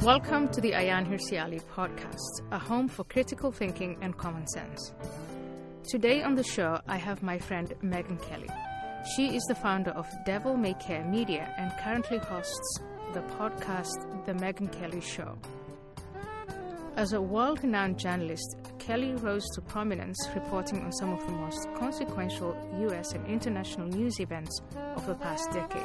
Welcome to the Ayaan Hirsi podcast, a home for critical thinking and common sense. Today on the show, I have my friend Megyn Kelly. She is the founder of Devil May Care Media and currently hosts the podcast The Megyn Kelly Show. As a world-renowned journalist, Kelly rose to prominence reporting on some of the most consequential U.S. and international news events of the past decade.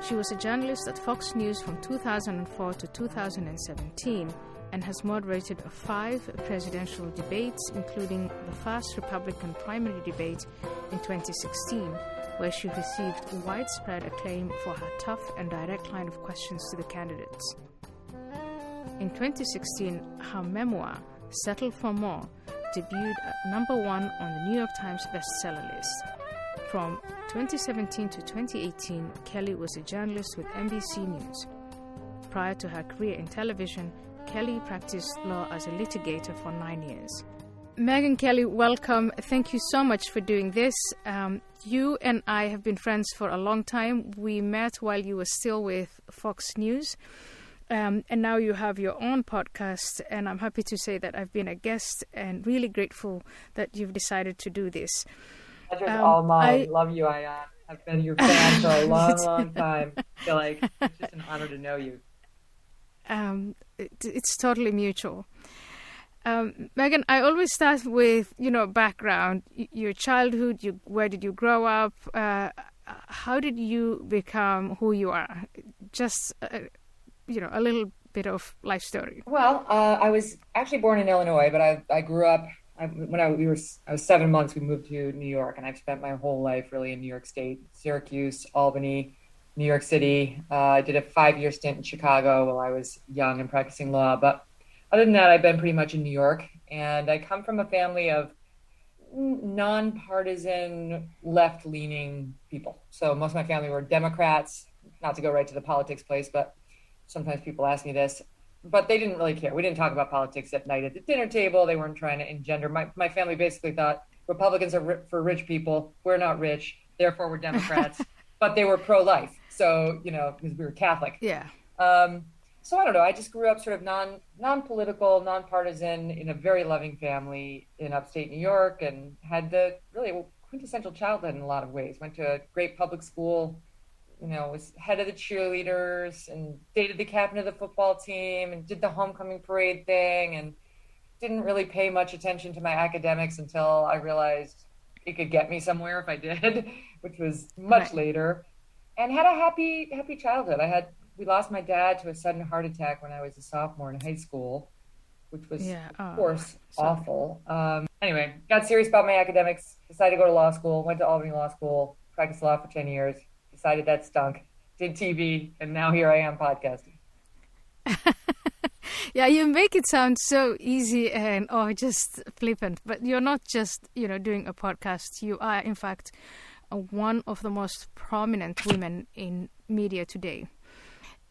She was a journalist at Fox News from 2004 to 2017 and has moderated 5 presidential debates, including the first Republican primary debate in 2016, where she received widespread acclaim for her tough and direct line of questions to the candidates. In 2016, her memoir, Settle for More, debuted at number 1 on the New York Times bestseller list. From 2017 to 2018, Kelly was a journalist with NBC News. Prior to her career in television, Kelly practiced law as a litigator for 9 years. Megyn Kelly, welcome. Thank you so much for doing this. You and I have been friends for a long time. We met while you were still with Fox News. And now you have your own podcast, and I'm happy to say that I've been a guest and really grateful that you've decided to do this. Pleasure's all mine. Love you, Ayaan. I've been your fan for a long, long time. I feel like it's just an honor to know you. It's totally mutual. Megyn, I always start with, background, your childhood, where did you grow up? How did you become who you are? Just, a little bit of life story. Well, I was actually born in Illinois, but I grew up, when I was 7 months, we moved to New York, and I've spent my whole life really in New York State, Syracuse, Albany, New York City. I did a 5-year stint in Chicago while I was young and practicing law. But other than that, I've been pretty much in New York. And I come from a family of nonpartisan, left-leaning people. So most of my family were Democrats, not to go right to the politics place, but sometimes people ask me this. But they didn't really care. We didn't talk about politics at night at the dinner table. They weren't trying to engender. My family basically thought Republicans are for rich people. We're not rich. Therefore, we're Democrats. But they were pro-life. So, because we were Catholic. Yeah. So I don't know. I just grew up sort of non-political, nonpartisan in a very loving family in upstate New York and had the really quintessential childhood in a lot of ways. Went to a great public school, was head of the cheerleaders and dated the captain of the football team and did the homecoming parade thing and didn't really pay much attention to my academics until I realized it could get me somewhere if I did, which was much later, and had a happy childhood. We lost my dad to a sudden heart attack when I was a sophomore in high school, which was, of course, awful. Anyway, got serious about my academics, decided to go to law school, went to Albany Law School, practiced law for 10 years, decided that stunk, did TV, and now here I am podcasting. Yeah, you make it sound so easy and just flippant, but you're not just, doing a podcast. You are, in fact, one of the most prominent women in media today.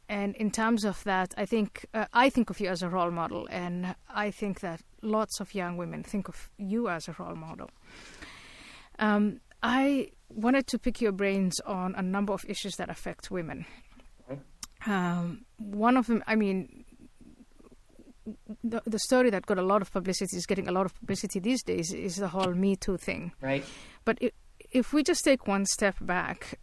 And in terms of that, I think of you as a role model, and I think that lots of young women think of you as a role model. I wanted to pick your brains on a number of issues that affect women. One of them, the story that got a lot of publicity, is getting a lot of publicity these days, is the whole Me Too thing. Right. But if we just take one step back,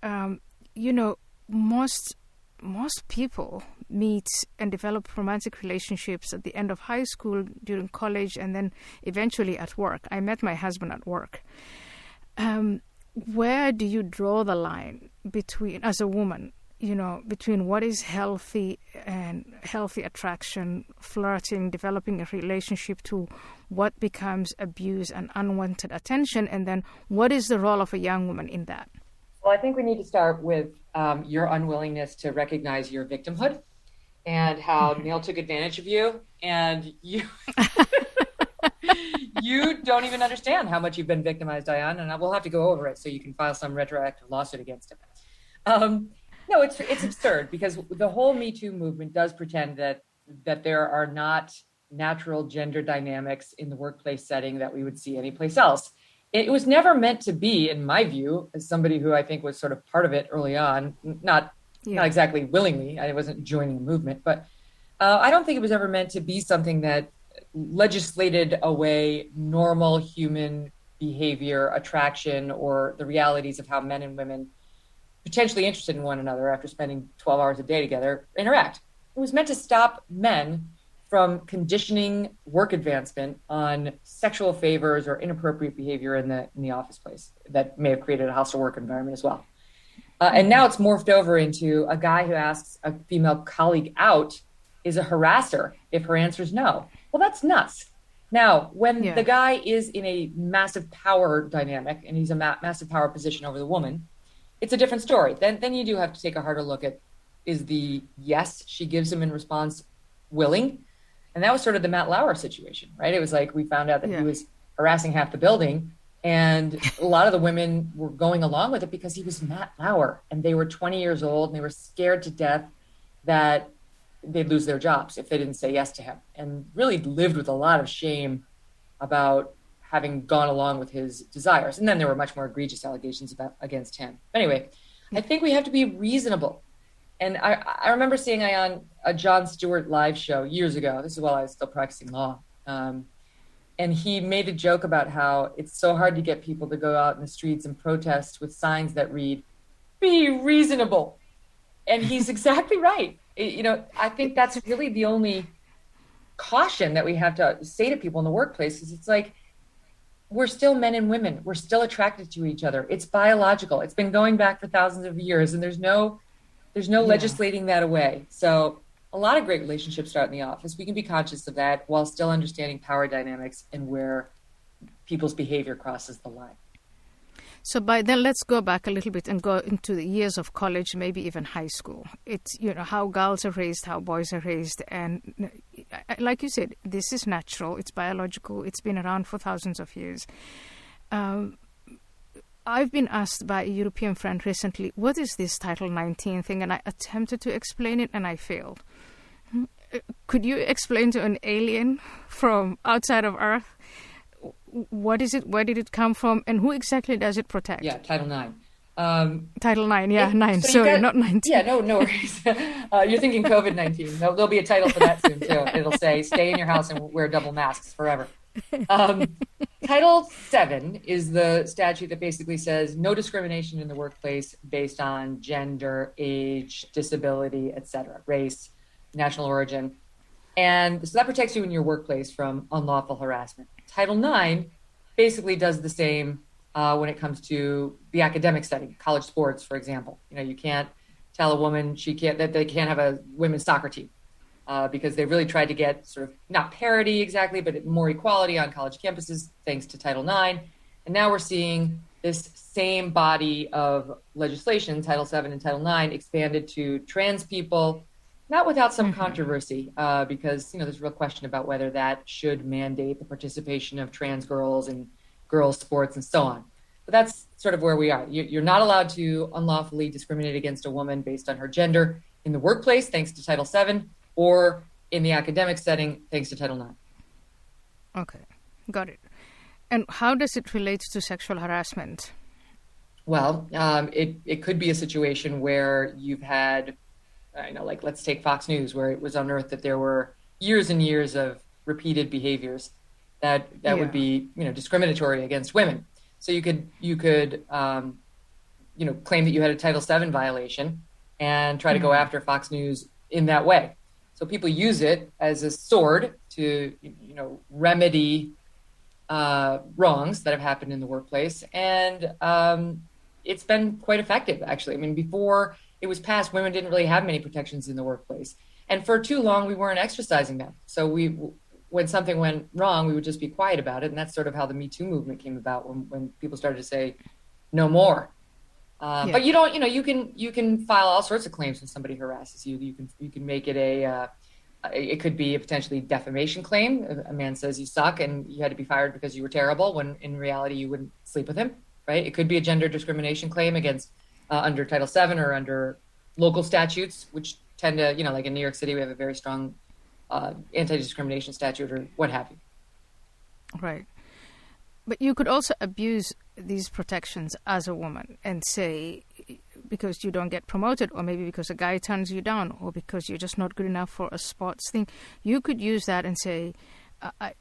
most people meet and develop romantic relationships at the end of high school, during college, and then eventually at work. I met my husband at work. Where do you draw the line between, as a woman, between what is healthy and healthy attraction, flirting, developing a relationship, to what becomes abuse and unwanted attention, and then what is the role of a young woman in that? Well, I think we need to start with your unwillingness to recognize your victimhood and how Neil took advantage of you, and you you don't even understand how much you've been victimized, Ayaan, and we'll have to go over it so you can file some retroactive lawsuit against him. No, it's absurd, because the whole Me Too movement does pretend that there are not natural gender dynamics in the workplace setting that we would see anyplace else. it was never meant to be, in my view, as somebody who I think was sort of part of it early on, not exactly willingly. I wasn't joining the movement, but I don't think it was ever meant to be something that legislated away normal human behavior, attraction, or the realities of how men and women potentially interested in one another after spending 12 hours a day together interact. It was meant to stop men from conditioning work advancement on sexual favors or inappropriate behavior in the office place that may have created a hostile work environment as well. And now it's morphed over into a guy who asks a female colleague out is a harasser if her answer is no. Well, that's nuts. Now, when the guy is in a massive power dynamic and he's a massive power position over the woman, it's a different story. Then you do have to take a harder look at, is the yes she gives him in response willing? And that was sort of the Matt Lauer situation, right? It was like we found out that he was harassing half the building, and a lot of the women were going along with it because he was Matt Lauer, and they were 20 years old, and they were scared to death that they'd lose their jobs if they didn't say yes to him, and really lived with a lot of shame about having gone along with his desires. And then there were much more egregious allegations against him. Anyway, I think we have to be reasonable. And I remember seeing Ayaan a Jon Stewart live show years ago. This is while I was still practicing law. And he made a joke about how it's so hard to get people to go out in the streets and protest with signs that read, "Be reasonable." And he's exactly right. I think that's really the only caution that we have to say to people in the workplace is it's like, we're still men and women. We're still attracted to each other. It's biological. It's been going back for thousands of years, and there's no legislating that away. So a lot of great relationships start in the office. We can be conscious of that while still understanding power dynamics and where people's behavior crosses the line. So by then, let's go back a little bit and go into the years of college, maybe even high school. It's, how girls are raised, how boys are raised. And like you said, this is natural. It's biological. It's been around for thousands of years. I've been asked by a European friend recently, what is this Title 19 thing? And I attempted to explain it and I failed. Could you explain to an alien from outside of Earth, what is it? Where did it come from? And who exactly does it protect? Yeah, Title 9. Title 9, 9. Sorry, not 19. Yeah, no worries. You're thinking COVID-19. There'll be a title for that soon, too. It'll say, stay in your house and wear double masks forever. Title 7 is the statute that basically says no discrimination in the workplace based on gender, age, disability, etc., race, national origin. And so that protects you in your workplace from unlawful harassment. Title 9 basically does the same when it comes to the academic setting, college sports, for example. You can't tell a woman that they can't have a women's soccer team because they really tried to get sort of not parity exactly, but more equality on college campuses thanks to Title 9. And now we're seeing this same body of legislation, Title 7 and Title 9, expanded to trans people, not without some controversy, because there's a real question about whether that should mandate the participation of trans girls in girls' sports and so on. But that's sort of where we are. You're not allowed to unlawfully discriminate against a woman based on her gender in the workplace, thanks to Title 7, or in the academic setting, thanks to Title 9. Okay, got it. And how does it relate to sexual harassment? Well, it could be a situation where you've had, let's take Fox News, where it was unearthed that there were years and years of repeated behaviors that would be, discriminatory against women. So you could claim that you had a Title VII violation and try to go after Fox News in that way. So people use it as a sword to, remedy wrongs that have happened in the workplace. And it's been quite effective, actually. I mean, before it was passed, women didn't really have many protections in the workplace. And for too long, we weren't exercising them. So when something went wrong, we would just be quiet about it. And that's sort of how the Me Too movement came about, when people started to say, no more. But you don't, you can file all sorts of claims when somebody harasses you. You can make it it could be a potentially defamation claim. A man says you suck and you had to be fired because you were terrible, when in reality you wouldn't sleep with him, right? It could be a gender discrimination claim against under Title VII or under local statutes, which tend to, like in New York City, we have a very strong anti-discrimination statute or what have you. Right. But you could also abuse these protections as a woman and say, because you don't get promoted, or maybe because a guy turns you down, or because you're just not good enough for a sports thing, you could use that and say,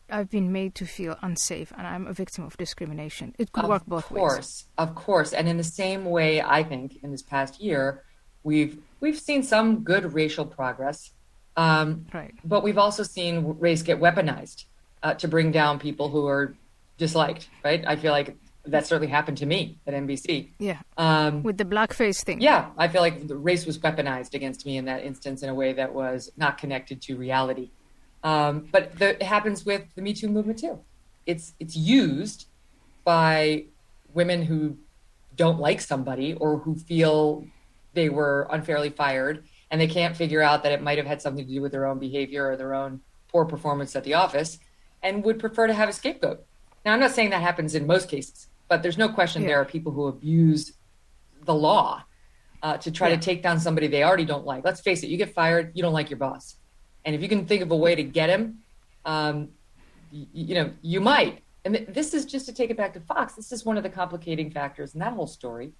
I've been made to feel unsafe and I'm a victim of discrimination. It could work both ways. Of course. And in the same way, I think, in this past year, we've seen some good racial progress, right. But we've also seen race get weaponized to bring down people who are disliked, right? I feel like that certainly happened to me at NBC. Yeah, with the blackface thing. Yeah, I feel like the race was weaponized against me in that instance in a way that was not connected to reality. But it happens with the Me Too movement too. It's used by women who don't like somebody or who feel they were unfairly fired, and they can't figure out that it might have had something to do with their own behavior or their own poor performance at the office, and would prefer to have a scapegoat. Now, I'm not saying that happens in most cases, but there's no question there are people who abuse the law to try to take down somebody they already don't like. Let's face it, you get fired, you don't like your boss. And if you can think of a way to get him, you might. And this is just to take it back to Fox. This is one of the complicating factors in that whole story,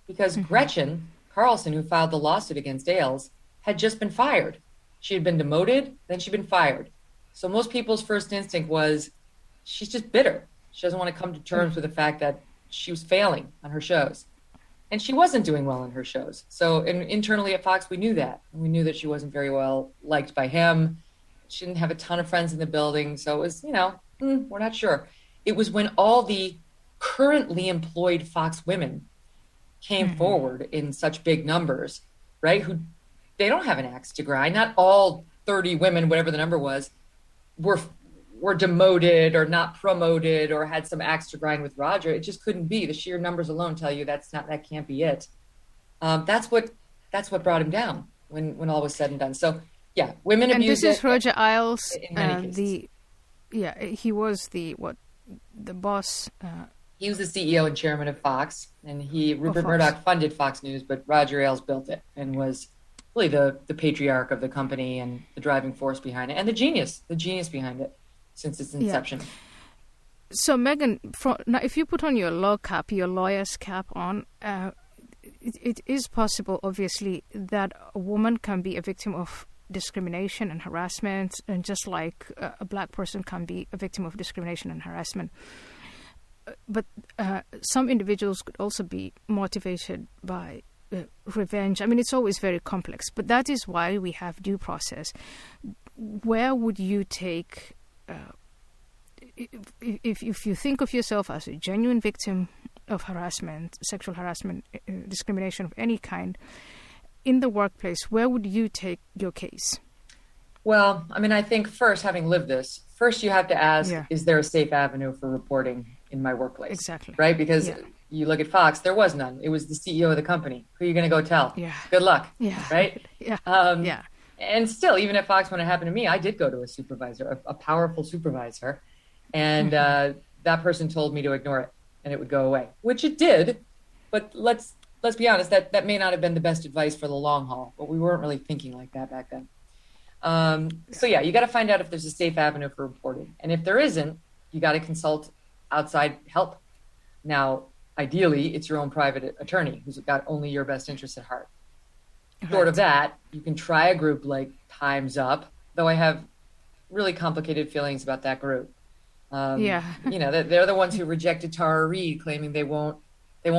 because Gretchen Carlson, who filed the lawsuit against Ailes, had just been fired. She had been demoted, then she'd been fired. So most people's first instinct was, she's just bitter. She doesn't want to come to terms with the fact that she was failing on her shows. And she wasn't doing well in her shows. So internally at Fox, we knew that. And we knew that she wasn't very well liked by him. She didn't have a ton of friends in the building. So it was, we're not sure. It was when all the currently employed Fox women came forward in such big numbers, right? Who they don't have an axe to grind. Not all 30 women, whatever the number was, were demoted or not promoted or had some axe to grind with Roger. It just couldn't be. The sheer numbers alone tell you that can't be it. That's what brought him down when all was said and done. So yeah, women abuse it. And this is Roger Ailes. In many cases. He was the boss. He was the CEO and chairman of Fox, and Rupert Murdoch funded Fox News, but Roger Ailes built it and was really the patriarch of the company and the driving force behind it, and the genius behind it since its inception. Yeah. So Megyn, now if you put on your lawyer's cap on, it is possible, obviously, that a woman can be a victim of discrimination and harassment, and just like a black person can be a victim of discrimination and harassment. But some individuals could also be motivated by revenge. I mean, it's always very complex, but that is why we have due process. Where would you take, if you think of yourself as a genuine victim of harassment, sexual harassment, discrimination of any kind, in the workplace, where would you take your case? Well, I mean, I think first, having lived this, you have to ask, is there a safe avenue for reporting in my workplace? Exactly. Right? Because you look at Fox, there was none. It was the CEO of the company. Who are you going to go tell? Yeah. Good luck. Yeah. Right? Yeah. And still, even at Fox, when it happened to me, I did go to a supervisor, a powerful supervisor. And that person told me to ignore it and it would go away, which it did. But let's be honest, that may not have been the best advice for the long haul, but we weren't really thinking like that back then. So you got to find out if there's a safe avenue for reporting. And if there isn't, you got to consult outside help. Now, ideally, it's your own private attorney who's got only your best interests at heart. Right. Short of that, you can try a group like Time's Up, though I have really complicated feelings about that group. They're the ones who rejected Tara Reid, claiming they won't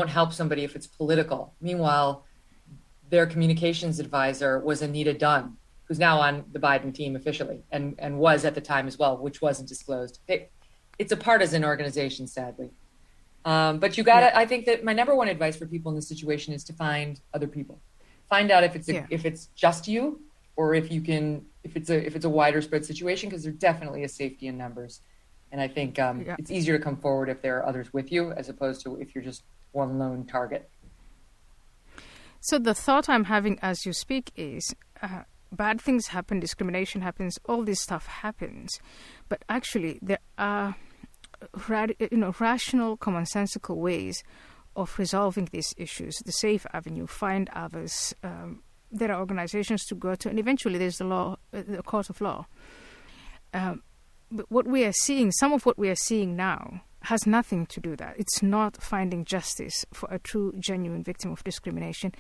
help somebody if it's political. Meanwhile, their communications advisor was Anita Dunn, who's now on the Biden team officially and was at the time as well, which wasn't disclosed. It's a partisan organization, sadly. But you gotta, I think that my number one advice for people in this situation is to find other people. Find out if it's just you, or if it's a wider spread situation, because there definitely is safety in numbers. And I think it's easier to come forward if there are others with you, as opposed to if you're just one lone target. So the thought I'm having as you speak is bad things happen, discrimination happens, all this stuff happens. But actually there are rational, commonsensical ways of resolving these issues. The safe avenue, find others. There are organizations to go to, and eventually there's the law, the court of law. But what we are seeing, some of what we are seeing now, has nothing to do that. It's not finding justice for a true, genuine victim of discrimination.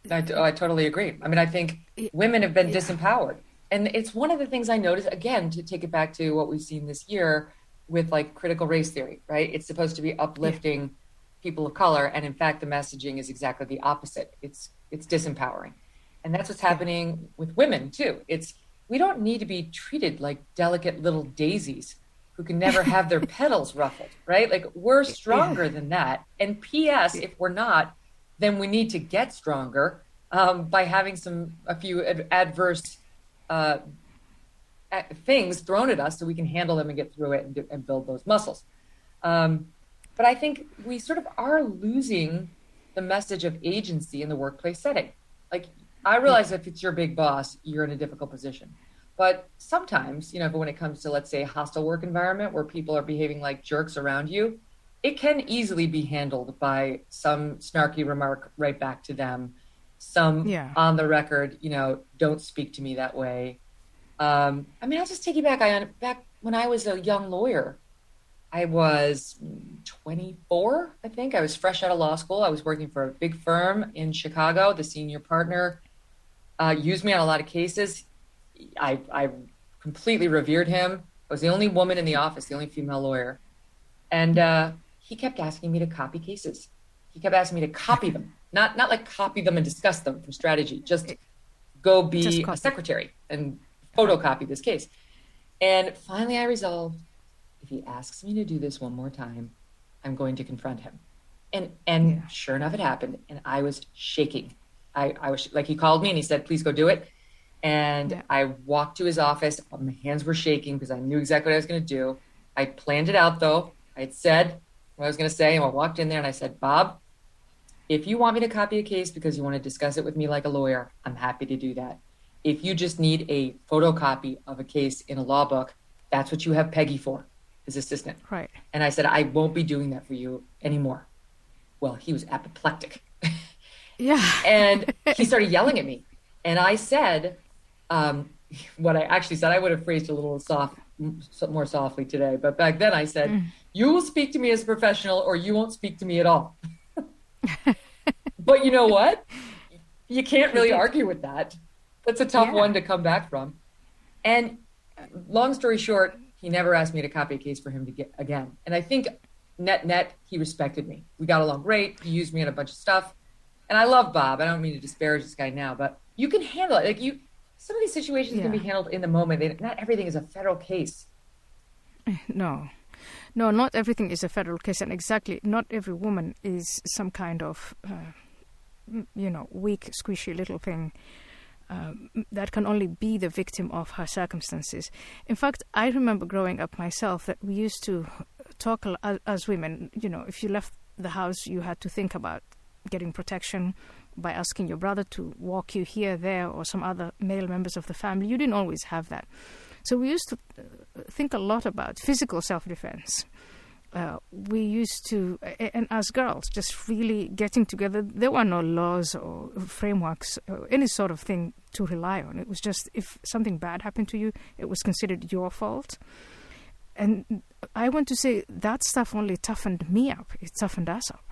I totally agree. I mean, I think women have been disempowered. And it's one of the things I noticed, again, to take it back to what we've seen this year with like critical race theory, right? It's supposed to be uplifting people of color. And in fact, the messaging is exactly the opposite. It's disempowering. And that's what's happening with women too. We don't need to be treated like delicate little daisies who can never have their petals ruffled, right? Like we're stronger than that. And P.S., if we're not, then we need to get stronger by having a few adverse things thrown at us so we can handle them and get through it and build those muscles. But I think we sort of are losing the message of agency in the workplace setting. Like, I realize if it's your big boss, you're in a difficult position. But sometimes, when it comes to, let's say, a hostile work environment where people are behaving like jerks around you, it can easily be handled by some snarky remark right back to them. Some on the record, don't speak to me that way. I mean, I'll just take you back, Ayaan. Back when I was a young lawyer, I was 24, I think. I was fresh out of law school. I was working for a big firm in Chicago. The senior partner used me on a lot of cases. I completely revered him. I was the only woman in the office, the only female lawyer. And he kept asking me to copy cases. He kept asking me to copy them. Not like copy them and discuss them for strategy. Just go be a secretary and photocopy this case. And finally I resolved, if he asks me to do this one more time, I'm going to confront him. And sure enough, it happened. And I was shaking. I was like, he called me and he said, please go do it. And I walked to his office. My hands were shaking because I knew exactly what I was going to do. I planned it out, though. I had said what I was going to say. And I walked in there and I said, Bob, if you want me to copy a case because you want to discuss it with me like a lawyer, I'm happy to do that. If you just need a photocopy of a case in a law book, that's what you have Peggy for, his assistant. Right. And I said, I won't be doing that for you anymore. Well, he was apoplectic. And he started yelling at me. And I said, what I actually said, I would have phrased it a little more softly today. But back then I said, you will speak to me as a professional or you won't speak to me at all. But you know what? You can't really argue with that. That's a tough one to come back from. And long story short, he never asked me to copy a case for him to get again. And I think net, he respected me. We got along great. He used me in a bunch of stuff. And I love Bob. I don't mean to disparage this guy now, but you can handle it. Like some of these situations can be handled in the moment. Not everything is a federal case. No, not everything is a federal case. And exactly, not every woman is some kind of, weak, squishy little thing that can only be the victim of her circumstances. In fact, I remember growing up myself that we used to talk as women, if you left the house, you had to think about getting protection by asking your brother to walk you here, there, or some other male members of the family. You didn't always have that. So we used to think a lot about physical self-defense. We used to, and as girls, just really getting together. There were no laws or frameworks or any sort of thing to rely on. It was just if something bad happened to you, it was considered your fault. And I want to say that stuff only toughened me up. It toughened us up.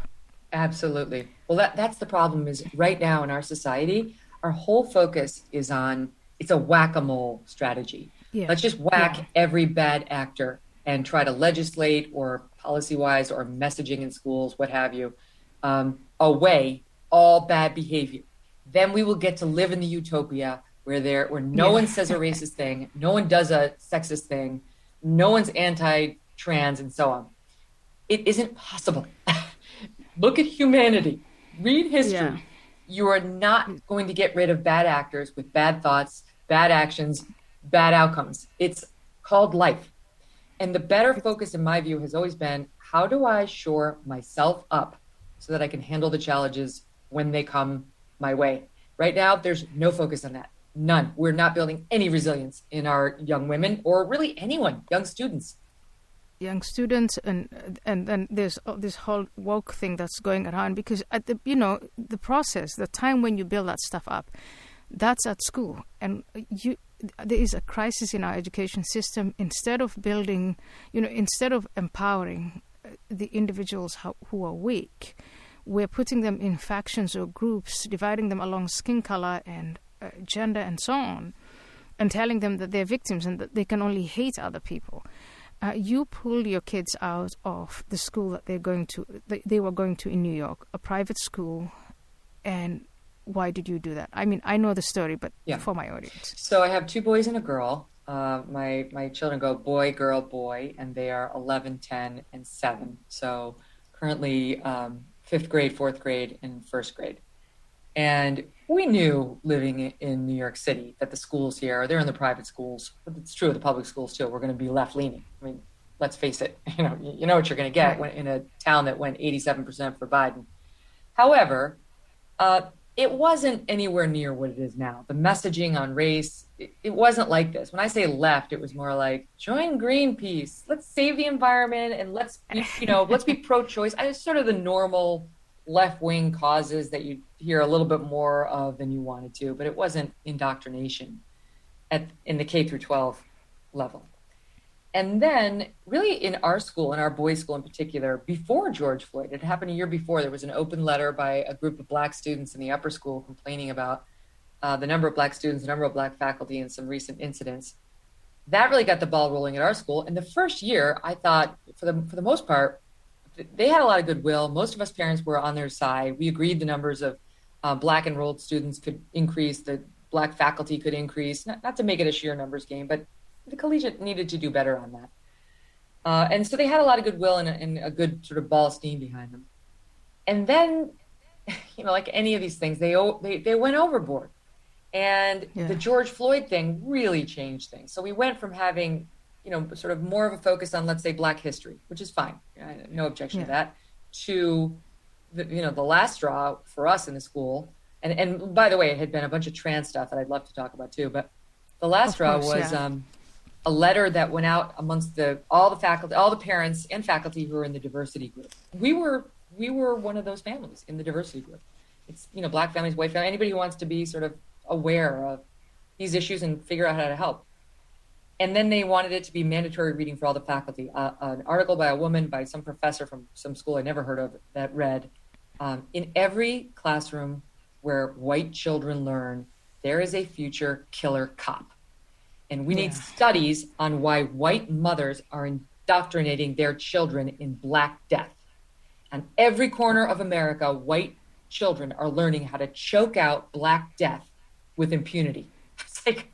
Absolutely. Well, that's the problem is right now in our society, our whole focus is on, it's a whack-a-mole strategy. Let's just whack every bad actor and try to legislate or policy-wise or messaging in schools, what have you, away all bad behavior. Then we will get to live in the utopia where no one says a racist thing, no one does a sexist thing, no one's anti-trans and so on. It isn't possible. Look at humanity. Read history. You are not going to get rid of bad actors with bad thoughts, bad actions, bad outcomes. It's called life. And the better focus, in my view, has always been, how do I shore myself up so that I can handle the challenges when they come my way? Right now, there's no focus on that. None. We're not building any resilience in our young women or really anyone, young students. Young students, and then there's this whole woke thing that's going around because at the process, the time when you build that stuff up, That's at school. And there is a crisis in our education system. Instead of building, instead of empowering the individuals who are weak, we're putting them in factions or groups, dividing them along skin color and gender and so on, and telling them that they're victims and that they can only hate other people. You pulled your kids out of the school that they were going to in New York, a private school. And why did you do that? I mean, I know the story, but for my audience. So I have 2 boys and a girl. My children go boy, girl, boy, and they are 11, 10, and 7. So currently 5th grade, 4th grade, and 1st grade. And we knew living in New York City that the schools here, they're in the private schools, but it's true of the public schools too. We're going to be left leaning. I mean, let's face it, you know what you're going to get in a town that went 87% for Biden. However, it wasn't anywhere near what it is now. The messaging on race, it wasn't like this. When I say left, it was more like join Greenpeace. Let's save the environment and let's be pro-choice. It's sort of the normal left-wing causes that you hear a little bit more of than you wanted to, but it wasn't indoctrination in the K through 12 level. And then really in our school, in our boys' school in particular, before George Floyd, it happened a year before, there was an open letter by a group of Black students in the upper school complaining about the number of Black students, the number of Black faculty, and some recent incidents. That really got the ball rolling at our school. And the first year, I thought, for the most part, they had a lot of goodwill. Most of us parents were on their side. We agreed the numbers of Black enrolled students could increase, the Black faculty could increase, not to make it a sheer numbers game, but the collegiate needed to do better on that. And so they had a lot of goodwill and a good sort of ball of steam behind them. And then, like any of these things, they went overboard. And the George Floyd thing really changed things. So we went from having, sort of more of a focus on, let's say, Black history, which is fine. No objection to that, to the last straw for us in the school. And by the way, it had been a bunch of trans stuff that I'd love to talk about too. But the last straw was a letter that went out amongst all the faculty, all the parents and faculty who were in the diversity group. We were one of those families in the diversity group. It's, Black families, white families, anybody who wants to be sort of aware of these issues and figure out how to help. And then they wanted it to be mandatory reading for all the faculty. An article by a woman, by some professor from some school I never heard of, that read, in every classroom where white children learn, there is a future killer cop. And we need studies on why white mothers are indoctrinating their children in Black death. On every corner of America, white children are learning how to choke out Black death with impunity. It's like,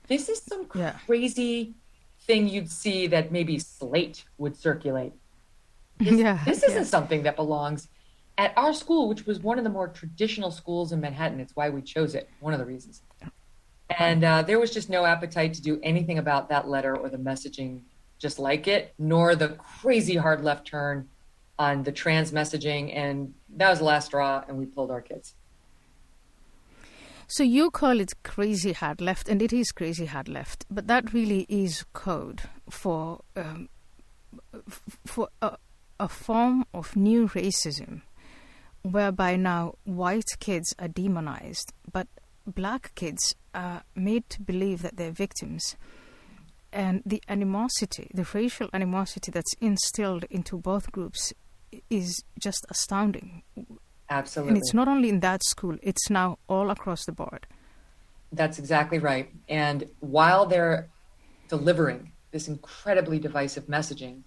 this is some crazy thing you'd see that maybe Slate would circulate. This isn't something that belongs at our school, which was one of the more traditional schools in Manhattan. It's why we chose it, one of the reasons. And there was just no appetite to do anything about that letter or the messaging just like it, nor the crazy hard left turn on the trans messaging. And that was the last straw, and we pulled our kids. So you call it crazy hard left, and it is crazy hard left, but that really is code for a form of new racism, whereby now white kids are demonized, but Black kids are made to believe that they're victims. And the animosity, the racial animosity that's instilled into both groups is just astounding. Absolutely. And it's not only in that school, it's now all across the board. That's exactly right. And while they're delivering this incredibly divisive messaging,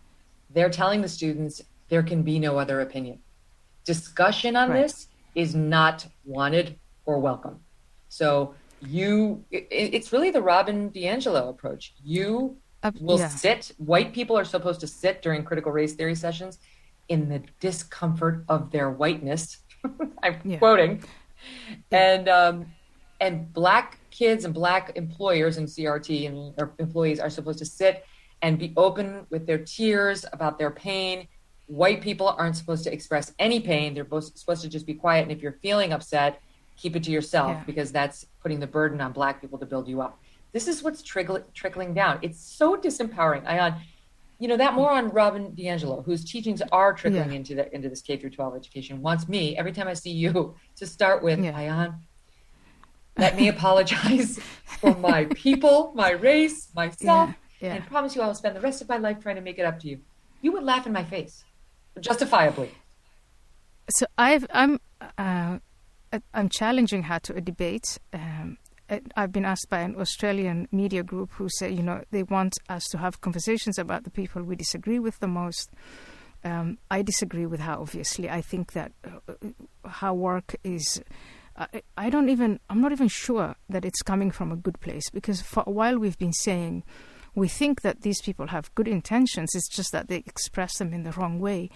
they're telling the students there can be no other opinion. Discussion on this is not wanted or welcome. So it's really the Robin DiAngelo approach. You will sit, white people are supposed to sit during critical race theory sessions in the discomfort of their whiteness. I'm quoting. And Black kids and Black employers in CRT and their employees are supposed to sit and be open with their tears about their pain. White people aren't supposed to express any pain. They're both supposed to just be quiet. And if you're feeling upset, keep it to yourself, because that's putting the burden on Black people to build you up. This is what's trickling down. It's so disempowering. Ayaan, that moron Robin DiAngelo, whose teachings are trickling into this K through 12 education, wants me, every time I see you, to start with, Ayaan, let me apologize for my people, my race, myself, Yeah. and promise you I will spend the rest of my life trying to make it up to you. You would laugh in my face, justifiably. So I'm challenging her to a debate. I've been asked by an Australian media group who say, they want us to have conversations about the people we disagree with the most. I disagree with her, obviously. I think that her work is... I'm not even sure that it's coming from a good place, because for a while we've been saying we think that these people have good intentions. It's just that they express them in the wrong way.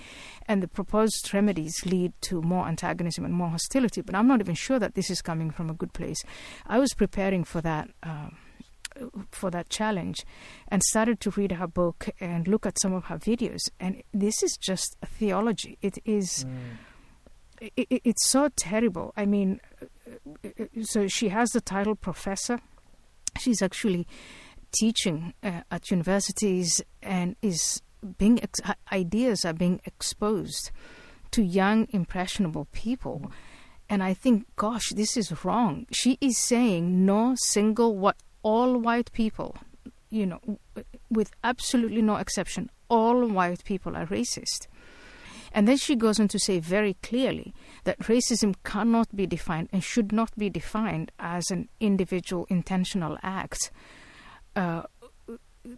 And the proposed remedies lead to more antagonism and more hostility. But I'm not even sure that this is coming from a good place. I was preparing for that challenge and started to read her book and look at some of her videos. And this is just a theology. It is... It's so terrible. I mean, so she has the title professor. She's actually teaching at universities and is being ideas are being exposed to young, impressionable people. And I think, gosh, this is wrong. She is saying all white people, with absolutely no exception, all white people are racist. And then she goes on to say very clearly that racism cannot be defined and should not be defined as an individual intentional act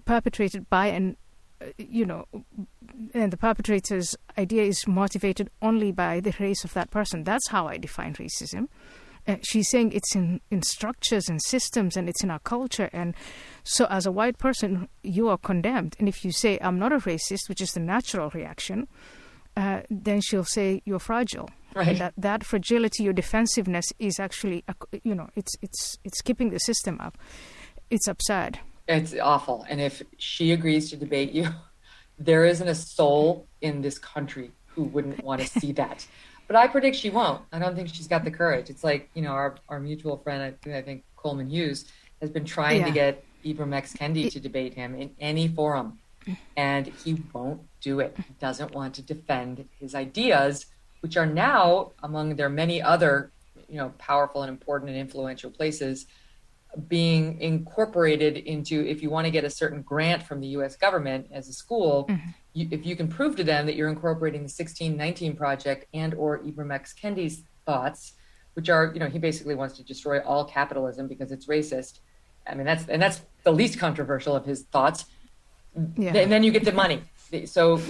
perpetrated by and the perpetrator's idea is motivated only by the race of that person. That's how I define racism. She's saying it's in structures and systems and it's in our culture. And so as a white person, you are condemned. And if you say, I'm not a racist, which is the natural reaction, then she'll say you're fragile. Right. And that fragility, your defensiveness is actually, it's keeping the system up. It's absurd. It's awful. And if she agrees to debate you, there isn't a soul in this country who wouldn't want to see that. But I predict she won't. I don't think she's got the courage. It's like, our mutual friend, I think Coleman Hughes, has been trying to get Ibrahim Kendi to debate him in any forum. And he won't do it. He doesn't want to defend his ideas, which are now, among their many other, powerful and important and influential places, being incorporated into, if you want to get a certain grant from the U.S. government as a school, if you can prove to them that you're incorporating the 1619 Project and or Ibrahim Kendi's thoughts, which are, he basically wants to destroy all capitalism because it's racist. I mean, that's the least controversial of his thoughts. Yeah. And then you get the money. So,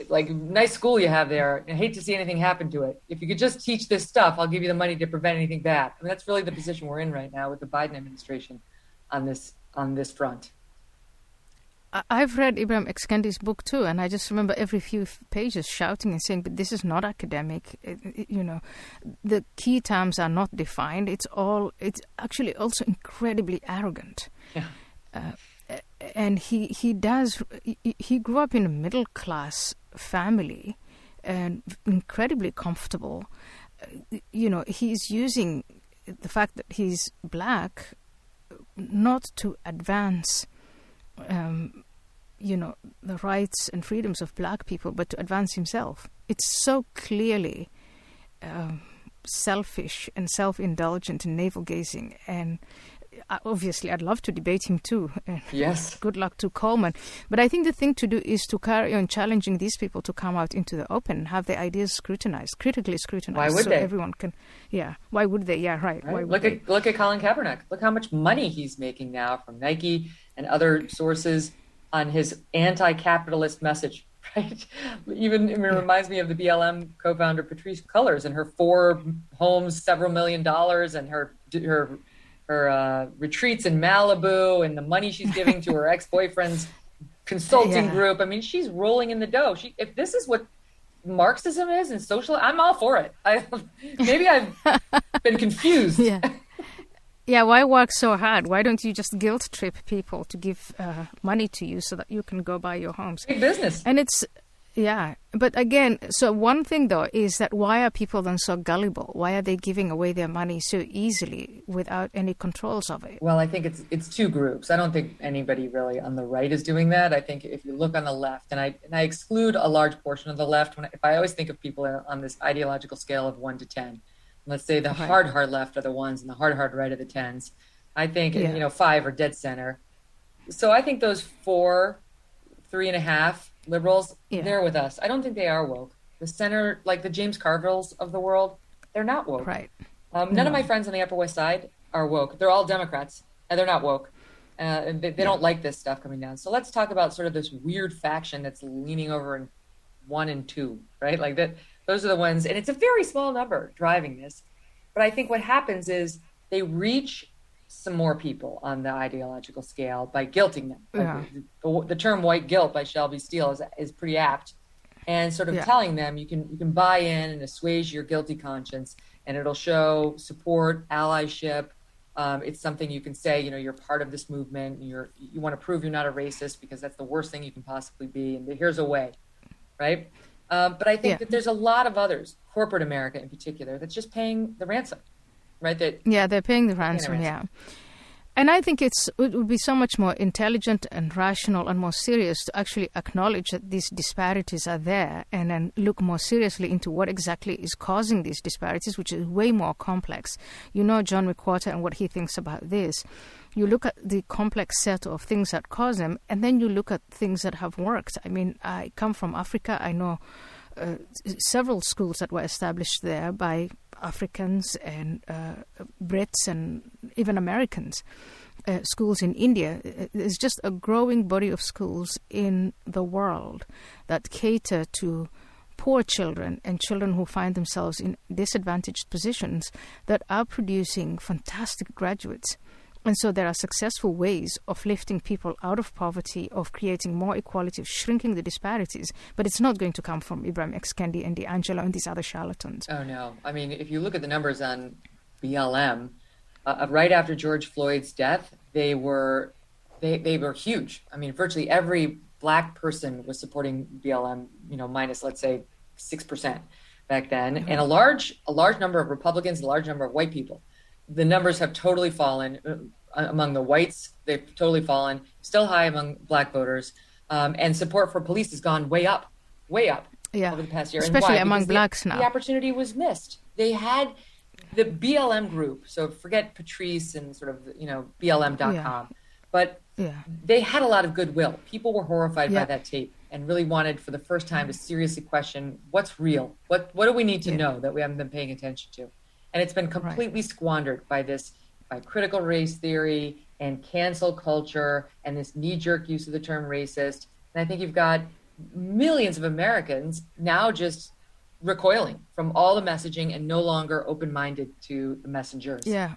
like, nice school you have there. I hate to see anything happen to it. If you could just teach this stuff, I'll give you the money to prevent anything bad. I mean, that's really the position we're in right now with the Biden administration on this front. I've read Ibrahim Kendi's book too, and I just remember every few pages shouting and saying, but this is not academic. The key terms are not defined. It's actually also incredibly arrogant. Yeah. And he grew up in a middle class family and incredibly comfortable. He's using the fact that he's black not to advance the rights and freedoms of black people, but to advance himself. It's so clearly selfish and self-indulgent and navel-gazing. And obviously, I'd love to debate him too. Yes. Good luck to Coleman. But I think the thing to do is to carry on challenging these people to come out into the open and have their ideas scrutinized, critically scrutinized. Why would they? Everyone can. Yeah. Why would they? Yeah, right. Why would look at Colin Kaepernick. Look how much money he's making now from Nike and other sources on his anti-capitalist message. Right. Even it reminds me of the BLM co-founder Patrisse Cullors and her 4 homes, several $1 million, and her retreats in Malibu and the money she's giving to her ex-boyfriend's consulting group. I mean, she's rolling in the dough. If this is what Marxism is and social, I'm all for it. Maybe I've been confused. Yeah, why work so hard? Why don't you just guilt trip people to give money to you so that you can go buy your homes? Big business. And it's, but again, so one thing though is that why are people then so gullible? Why are they giving away their money so easily without any controls of it? Well, I think it's 2 groups. I don't think anybody really on the right is doing that. I think if you look on the left, and I exclude a large portion of the left, if I always think of people on this ideological scale of 1 to 10, Let's say the hard left are the ones and the hard right are the 10s. I think, and, 5 are dead center. So I think those 4, 3.5 liberals, they're with us. I don't think they are woke. The center, like the James Carvilles of the world, they're not woke. Right. None of my friends on the Upper West Side are woke. They're all Democrats, and they're not woke. And they don't like this stuff coming down. So let's talk about sort of this weird faction that's leaning over in 1 and 2, right? Like that. Those are the ones, and it's a very small number driving this. But I think what happens is they reach some more people on the ideological scale by guilting them. Yeah. The term white guilt by Shelby Steele is pretty apt, and sort of telling them you can buy in and assuage your guilty conscience, and it'll show support, allyship. It's something you can say, you're part of this movement. You want to prove you're not a racist because that's the worst thing you can possibly be. And here's a way, right? But I think that there's a lot of others, corporate America in particular, that's just paying the ransom, right? They're paying the ransom, yeah. And I think it would be so much more intelligent and rational and more serious to actually acknowledge that these disparities are there and then look more seriously into what exactly is causing these disparities, which is way more complex. John McWhorter and what he thinks about this. You look at the complex set of things that cause them, and then you look at things that have worked. I mean, I come from Africa. I know several schools that were established there by Africans and Brits and even Americans. Schools in India. There's just a growing body of schools in the world that cater to poor children and children who find themselves in disadvantaged positions that are producing fantastic graduates. And so there are successful ways of lifting people out of poverty, of creating more equality, of shrinking the disparities. But it's not going to come from Ibrahim, excandis, and D'Angelo and these other charlatans. Oh, no. I mean, if you look at the numbers on BLM, right after George Floyd's death, they were huge. I mean, virtually every Black person was supporting BLM, minus, let's say, 6% back then. Mm-hmm. And a large number of Republicans, a large number of white people. The numbers have totally fallen among the whites. They've totally fallen, still high among Black voters. And support for police has gone way up over the past year. Especially among Blacks now. The opportunity was missed. They had the BLM group. So forget Patrice and sort of, BLM.com. But they had a lot of goodwill. People were horrified by that tape and really wanted for the first time to seriously question what's real. What do we need to know that we haven't been paying attention to? And it's been completely squandered by critical race theory and cancel culture and this knee-jerk use of the term racist. And I think you've got millions of Americans now just recoiling from all the messaging and no longer open-minded to the messengers. Yeah.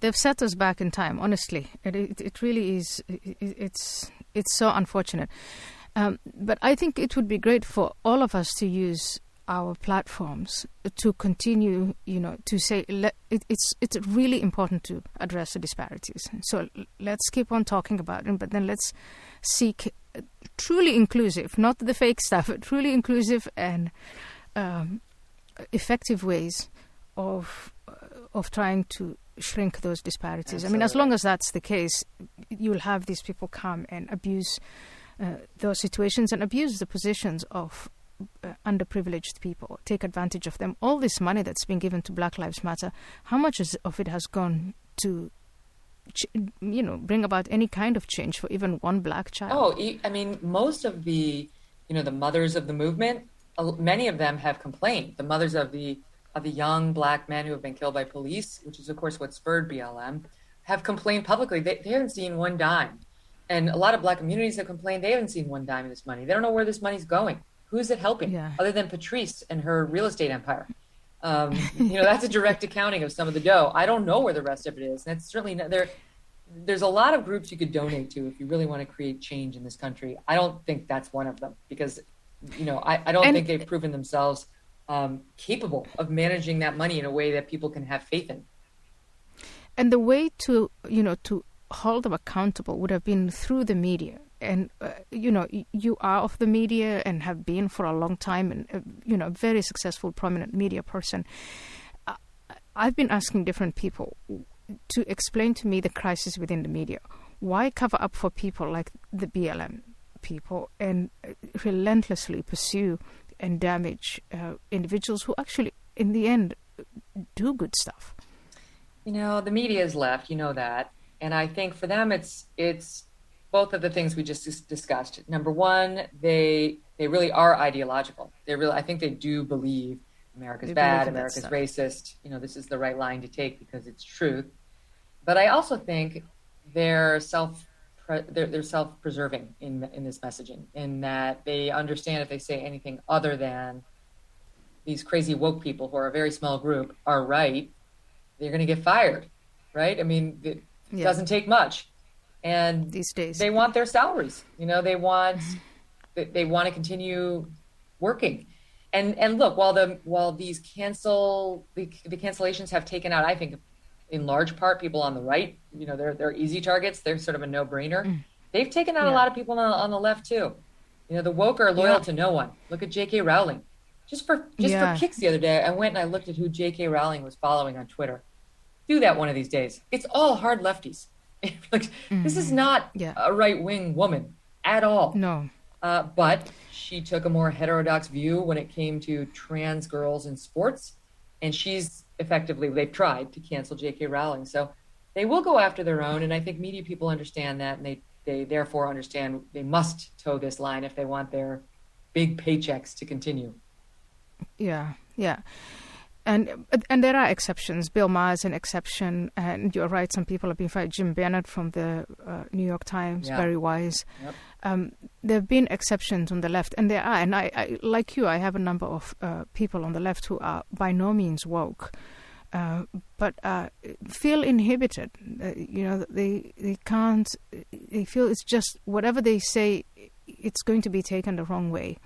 They've set us back in time, honestly. It really is. It's so unfortunate. But I think it would be great for all of us to use our platforms to continue, to say it's really important to address the disparities. So let's keep on talking about it, but then let's seek truly inclusive, not the fake stuff, but truly inclusive and effective ways of trying to shrink those disparities. Absolutely. I mean, as long as that's the case, you'll have these people come and abuse those situations and abuse the positions of underprivileged people, take advantage of them. All this money that's been given to Black Lives Matter, how much of it has gone to, bring about any kind of change for even one Black child? Oh, I mean, most of the, the mothers of the movement, many of them have complained. The mothers of the young Black men who have been killed by police, which is, of course, what spurred BLM, have complained publicly. They haven't seen one dime. And a lot of Black communities have complained they haven't seen one dime of this money. They don't know where this money's going. Who's it helping other than Patrice and her real estate empire? That's a direct accounting of some of the dough. I don't know where the rest of it is. That's certainly not there. There's a lot of groups you could donate to if you really want to create change in this country. I don't think that's one of them because, I don't think they've proven themselves capable of managing that money in a way that people can have faith in. And the way to hold them accountable would have been through the media. And, you are of the media and have been for a long time and, a very successful, prominent media person. I've been asking different people to explain to me the crisis within the media. Why cover up for people like the BLM people and relentlessly pursue and damage individuals who actually, in the end, do good stuff. The media is left, that. And I think for them, it's both of the things we just discussed. Number one, they really are ideological. I think they do believe America's bad, America's racist. This is the right line to take because it's truth. But I also think they're self-preserving in this messaging, in that they understand if they say anything other than these crazy woke people who are a very small group are right, they're going to get fired, right? I mean, it doesn't take much. And these days they want their salaries. They want to continue working. And look, while these the cancellations have taken out, I think, in large part, people on the right, they're easy targets. They're sort of a no-brainer. They've taken out a lot of people on the left too. The woke are loyal to no one. Look at J.K. Rowling. Just for kicks the other day, I went and I looked at who J.K. Rowling was following on Twitter. Do that one of these days. It's all hard lefties. This is not a right-wing woman at all. No. But she took a more heterodox view when it came to trans girls in sports. And they've tried to cancel J.K. Rowling. So they will go after their own. And I think media people understand that. And they therefore understand they must toe this line if they want their big paychecks to continue. Yeah. And there are exceptions. Bill Maher is an exception. And you're right, some people have been fired. Jim Bennett from the New York Times, very wise. Yep. There have been exceptions on the left. And there are. And I like you, I have a number of people on the left who are by no means woke, but feel inhibited. They can't. They feel it's just whatever they say, it's going to be taken the wrong way.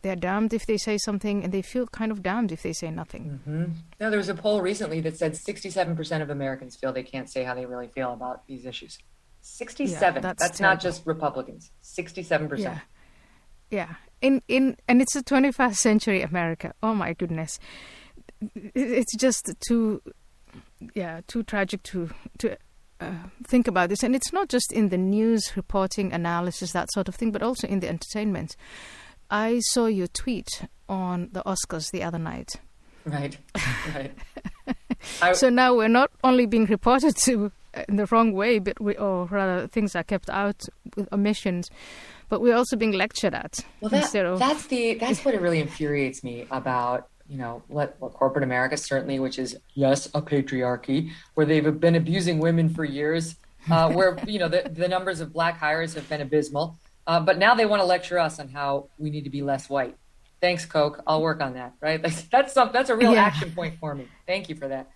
They're damned if they say something, and they feel kind of damned if they say nothing. Mm-hmm. There was a poll recently that said 67% of Americans feel they can't say how they really feel about these issues. 67. That's not just Republicans. 67%. Yeah. And it's a 21st century America. Oh my goodness. It's just too tragic to think about this. And it's not just in the news reporting, analysis, that sort of thing, but also in the entertainment. I saw your tweet on the Oscars the other night. Right. So now we're not only being reported to in the wrong way, or rather things are kept out with omissions, but we're also being lectured at. Well, that's what it really infuriates me about what corporate America, certainly, which is a patriarchy, where they've been abusing women for years, where the numbers of black hires have been abysmal. But now they want to lecture us on how we need to be less white. Thanks, Coke. I'll work on that. Right? That's a real action point for me. Thank you for that.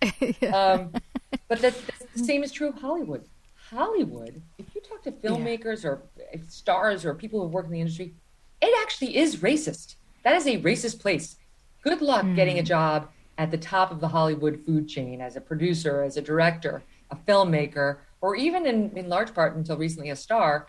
But the same is true of Hollywood. Hollywood, if you talk to filmmakers or stars or people who work in the industry, it actually is racist. That is a racist place. Good luck getting a job at the top of the Hollywood food chain as a producer, as a director, a filmmaker, or even in large part until recently a star,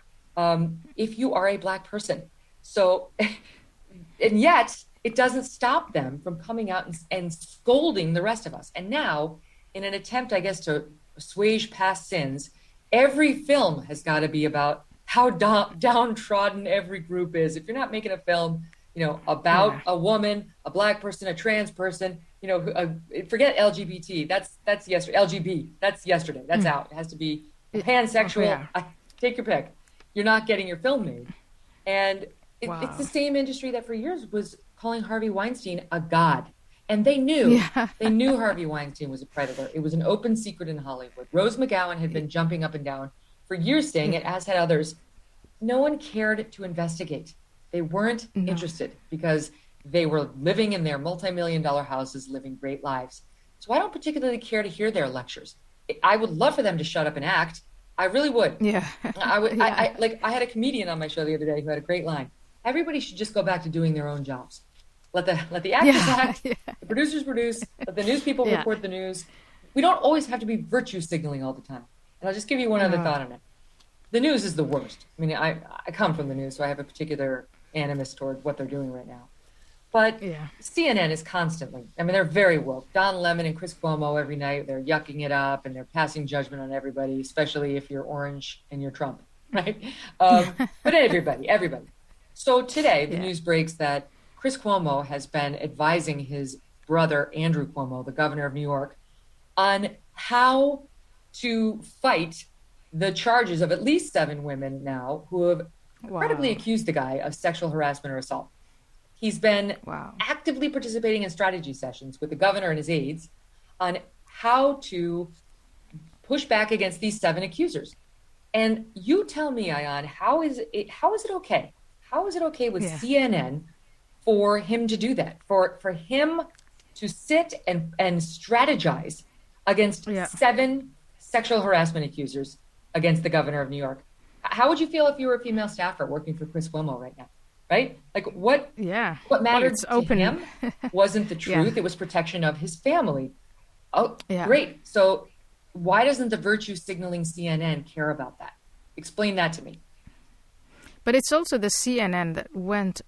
if you are a black person. So, and yet it doesn't stop them from coming out and scolding the rest of us. And now, in an attempt, I guess, to assuage past sins, every film has got to be about how downtrodden every group is. If you're not making a film, about a woman, a black person, a trans person, forget LGBT. That's yesterday. LGB. That's yesterday. That's out. It has to be pansexual. Take your pick. You're not getting your film made. And it's the same industry that for years was calling Harvey Weinstein a god. And they knew Harvey Weinstein was a predator. It was an open secret in Hollywood. Rose McGowan had been jumping up and down for years saying it, as had others. No one cared to investigate. They weren't interested because they were living in their multi-million-dollar houses, living great lives. So I don't particularly care to hear their lectures. I would love for them to shut up and act. I really would. Yeah. I would. Yeah. I had a comedian on my show the other day who had a great line. Everybody should just go back to doing their own jobs. Let the actors act, the producers produce, let the news people report the news. We don't always have to be virtue signaling all the time. And I'll just give you one other thought on it. The news is the worst. I mean, I come from the news, so I have a particular animus toward what they're doing right now. But CNN is constantly, they're very woke. Don Lemon and Chris Cuomo every night, they're yucking it up and they're passing judgment on everybody, especially if you're orange and you're Trump, right? But everybody. So today, the news breaks that Chris Cuomo has been advising his brother, Andrew Cuomo, the governor of New York, on how to fight the charges of at least 7 women now who have credibly accused the guy of sexual harassment or assault. He's been actively participating in strategy sessions with the governor and his aides on how to push back against these 7 accusers. And you tell me, Ayaan, how is it okay? How is it okay with CNN for him to do that? For him to sit and strategize against 7 sexual harassment accusers against the governor of New York? How would you feel if you were a female staffer working for Chris Cuomo right now? Right? Like what mattered to him wasn't the truth. It was protection of his family. Oh, great. So why doesn't the virtue signaling CNN care about that? Explain that to me. But it's also the CNN that went,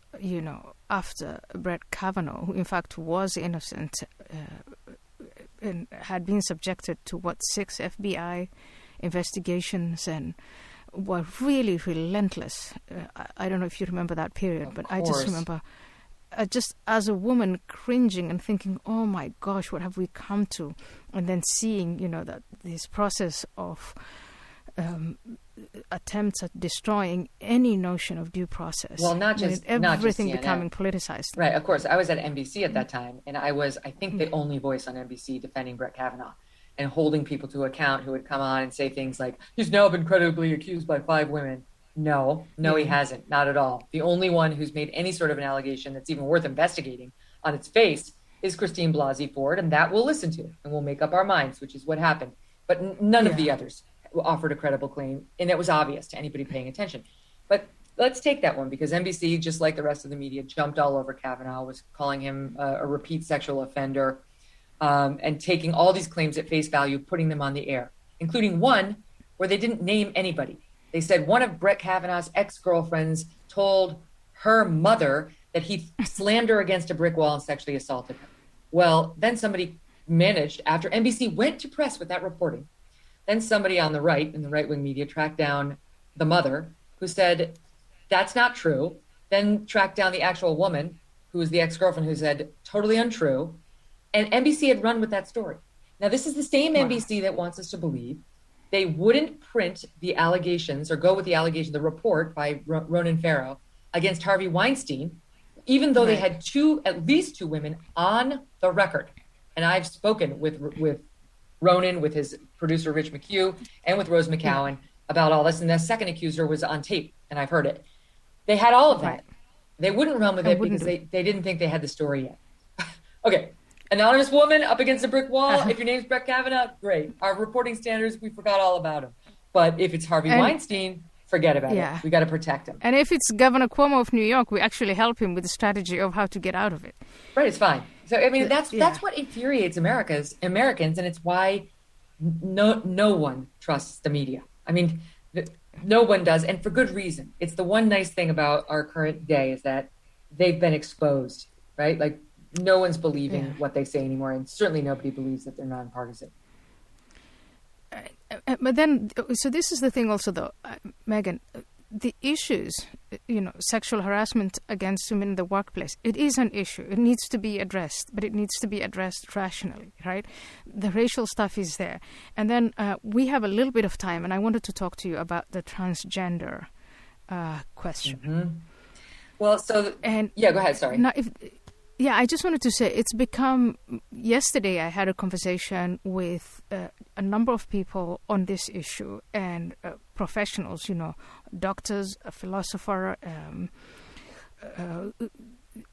after Brett Kavanaugh, who in fact was innocent and had been subjected to 6 FBI investigations and were really relentless. I don't know if you remember that period, but I just remember just as a woman cringing and thinking, oh my gosh, what have we come to? And then seeing, that this process of attempts at destroying any notion of due process. Well, not just everything not just becoming politicized. Right, of course. I was at NBC at that time, and I was, I think, the only voice on NBC defending Brett Kavanaugh and holding people to account who would come on and say things like, he's now been credibly accused by 5 women. No, he hasn't. Not at all. The only one who's made any sort of an allegation that's even worth investigating on its face is Christine Blasey Ford, and that we'll listen to, and we'll make up our minds, which is what happened. But none of the others offered a credible claim, and it was obvious to anybody paying attention. But let's take that one, because NBC, just like the rest of the media, jumped all over Kavanaugh, was calling him a repeat sexual offender, and taking all these claims at face value, putting them on the air, including one where they didn't name anybody. They said one of Brett Kavanaugh's ex-girlfriends told her mother that he slammed her against a brick wall and sexually assaulted her. Well, then somebody managed, after NBC went to press with that reporting, then somebody on the right, in the right-wing media, tracked down the mother who said, that's not true. Then tracked down the actual woman, who was the ex-girlfriend, who said, totally untrue. And NBC had run with that story. Now, this is the same NBC that wants us to believe they wouldn't print the allegations or go with the allegation, the report by Ronan Farrow against Harvey Weinstein, even though they had at least two women on the record. And I've spoken with Ronan, with his producer, Rich McHugh, and with Rose McCowan about all this. And the second accuser was on tape, and I've heard it. They had all of that. They wouldn't run with it because they didn't think they had the story yet. Okay. Anonymous woman up against a brick wall. If your name's Brett Kavanaugh, great. Our reporting standards, we forgot all about him. But if it's Harvey Weinstein, forget about it. We got to protect him. And if it's Governor Cuomo of New York, we actually help him with the strategy of how to get out of it. Right, it's fine. So, I mean, that's what infuriates Americans, and it's why no one trusts the media. I mean, no one does, and for good reason. It's the one nice thing about our current day is that they've been exposed, right? Like, no one's believing what they say anymore, and certainly nobody believes that they're nonpartisan. But then, so this is the thing also, though, Megyn, the issues, sexual harassment against women in the workplace, it is an issue. It needs to be addressed, but it needs to be addressed rationally, right? The racial stuff is there. And then we have a little bit of time, and I wanted to talk to you about the transgender question. Mm-hmm. Well, go ahead, sorry. Now, I just wanted to say it's become, yesterday I had a conversation with a number of people on this issue and professionals, doctors, a philosopher,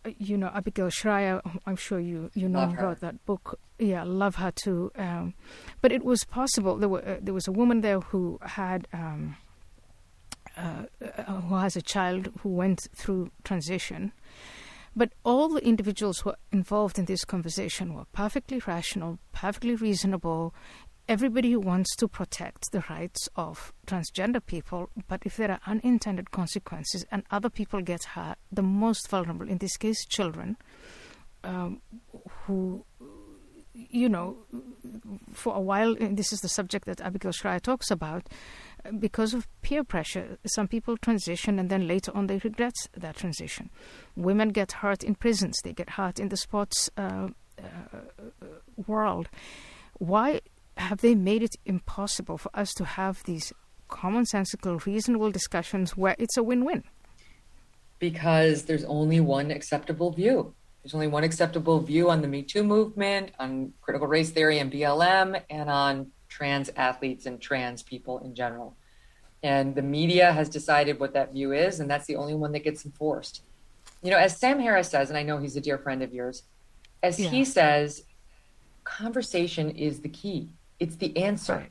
Abigail Schreier, I'm sure you know about that book. Yeah, love her too. But it was possible, there was a woman there who had, who has a child who went through transition. But all the individuals who are involved in this conversation were perfectly rational, perfectly reasonable. Everybody wants to protect the rights of transgender people, but if there are unintended consequences and other people get hurt, the most vulnerable, in this case children, who, for a while, and this is the subject that Abigail Schreier talks about, because of peer pressure, some people transition and then later on they regret that transition. Women get hurt in prisons. They get hurt in the sports world, why have they made it impossible for us to have these commonsensical, reasonable discussions where it's a win-win? Because there's only one acceptable view. There's only one acceptable view on the Me Too movement, on critical race theory and BLM, and on trans athletes and trans people in general. And the media has decided what that view is, and that's the only one that gets enforced. You know, as Sam Harris says, and I know he's a dear friend of yours, as he says, conversation is the key. It's the answer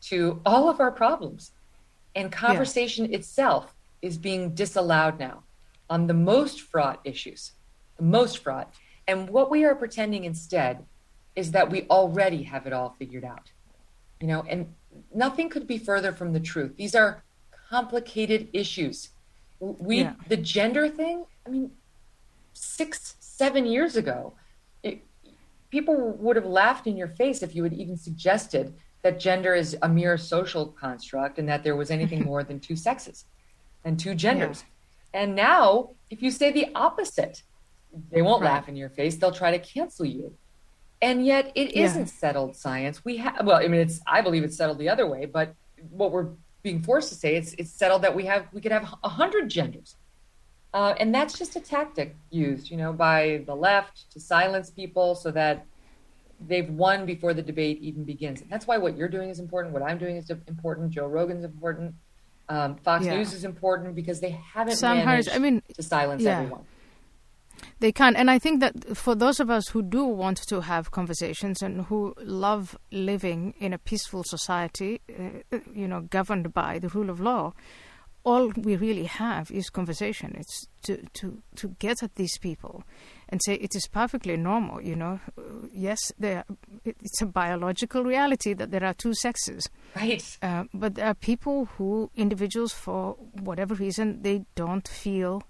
to all of our problems. And conversation itself is being disallowed now on the most fraught issues, the most fraught. And what we are pretending instead is that we already have it all figured out. You know, and nothing could be further from the truth. These are complicated issues. The gender thing, I mean, 6-7 years ago, people would have laughed in your face if you had even suggested that gender is a mere social construct and that there was anything more than two sexes and two genders. And now, if you say the opposite, they won't laugh in your face. They'll try to cancel you. And yet it isn't settled science. I believe it's settled the other way, but what we're being forced to say, it's settled that we could have 100 genders. And that's just a tactic used, you know, by the left to silence people so that they've won before the debate even begins. And that's why what you're doing is important. What I'm doing is important. Joe Rogan's important. Fox News is important because they haven't managed to silence everyone. They can't. And I think that for those of us who do want to have conversations and who love living in a peaceful society, governed by the rule of law, all we really have is conversation. It's to get at these people and say it is perfectly normal, you know. Yes, it's a biological reality that there are two sexes. Right. But there are individuals, for whatever reason, they don't feel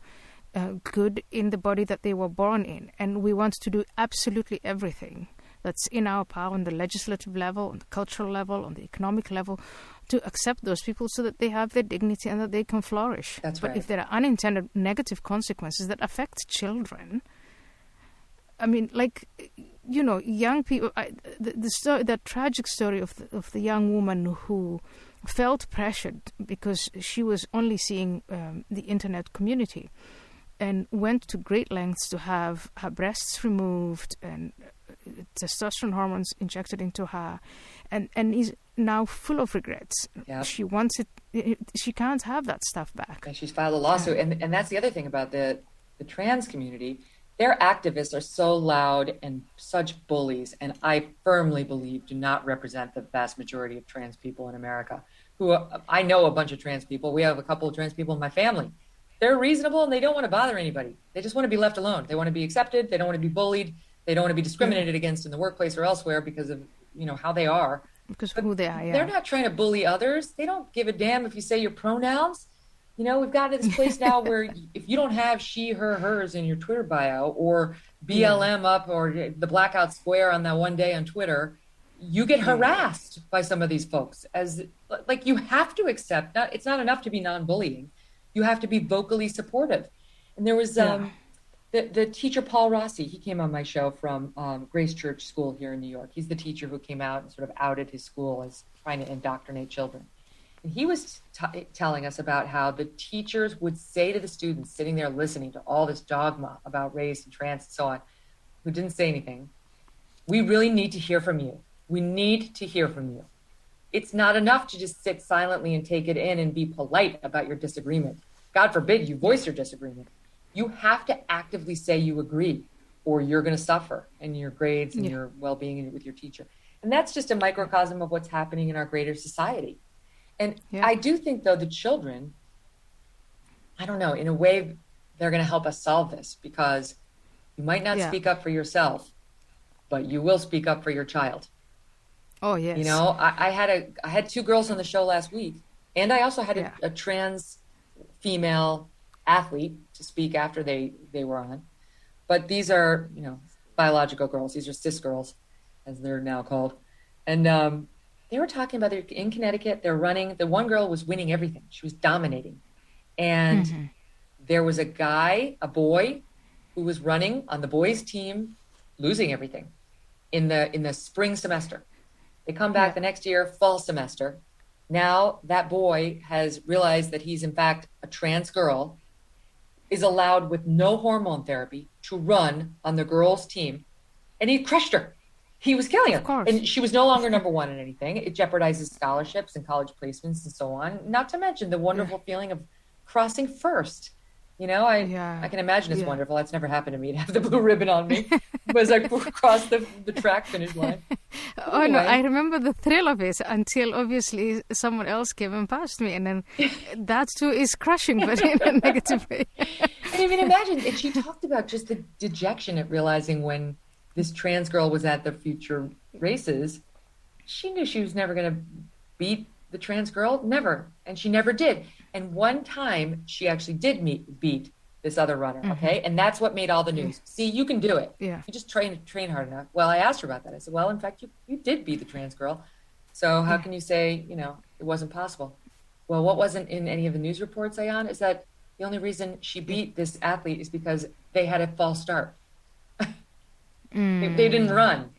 good in the body that they were born in. And we want to do absolutely everything that's in our power on the legislative level, on the cultural level, on the economic level, to accept those people so that they have their dignity and that they can flourish. That's right. But if there are unintended negative consequences that affect children, I mean, like, you know, young people, the tragic story of the young woman who felt pressured because she was only seeing the internet community and went to great lengths to have her breasts removed and testosterone hormones injected into her, and is now full of regrets. Yep. She wants it. She can't have that stuff back. And she's filed a lawsuit. And that's the other thing about the trans community. Their activists are so loud and such bullies, and I firmly believe do not represent the vast majority of trans people in America. I know a bunch of trans people. We have a couple of trans people in my family. They're reasonable and they don't want to bother anybody. They just want to be left alone. They want to be accepted. They don't want to be bullied. They don't want to be discriminated against in the workplace or elsewhere because of, you know, how they are. Because of who they are, They're not trying to bully others. They don't give a damn if you say your pronouns. You know, we've got to this place now where if you don't have she, her, hers in your Twitter bio or BLM up or the blackout square on that one day on Twitter, you get harassed by some of these folks. As like, you have to accept that it's not enough to be non-bullying. You have to be vocally supportive. And there was the teacher, Paul Rossi, he came on my show from Grace Church School here in New York. He's the teacher who came out and sort of outed his school as trying to indoctrinate children. And he was telling us about how the teachers would say to the students sitting there listening to all this dogma about race and trans and so on, who didn't say anything, we really need to hear from you. We need to hear from you. It's not enough to just sit silently and take it in and be polite about your disagreement. God forbid you voice your disagreement. You have to actively say you agree, or you're going to suffer in your grades and your well-being with your teacher. And that's just a microcosm of what's happening in our greater society. And I do think, though, the children, I don't know, in a way, they're going to help us solve this, because you might not speak up for yourself, but you will speak up for your child. Oh, yes. You know, I had two girls on the show last week, and I also had a trans female athlete to speak after they were on. But these are, you know, biological girls. These are cis girls, as they're now called. And they were talking about in Connecticut, they're running. The one girl was winning everything. She was dominating. And there was a boy, who was running on the boys' team, losing everything. in the spring semester. They come back the next year, fall semester. Now that boy has realized that he's in fact a trans girl, is allowed with no hormone therapy to run on the girls' team, and he crushed her. He was killing her. And she was no longer number one in anything. It jeopardizes scholarships and college placements and so on. Not to mention the wonderful feeling of crossing first. You know, I can imagine it's wonderful. That's never happened to me to have the blue ribbon on me as I crossed the track finish line. Oh, no, I remember the thrill of it until obviously someone else came and passed me. And then that too is crushing, but in a negative way. And I mean, imagine, and she talked about just the dejection at realizing when this trans girl was at the future races, she knew she was never going to beat the trans girl. Never. And she never did. And one time she actually did beat this other runner. Okay. And that's what made all the news. See, you can do it. Yeah. You just train hard enough. Well, I asked her about that. I said, well, in fact, you did beat the trans girl. So how can you say, you know, it wasn't possible? Well, what wasn't in any of the news reports, Ayaan, is that the only reason she beat this athlete is because they had a false start. They didn't run.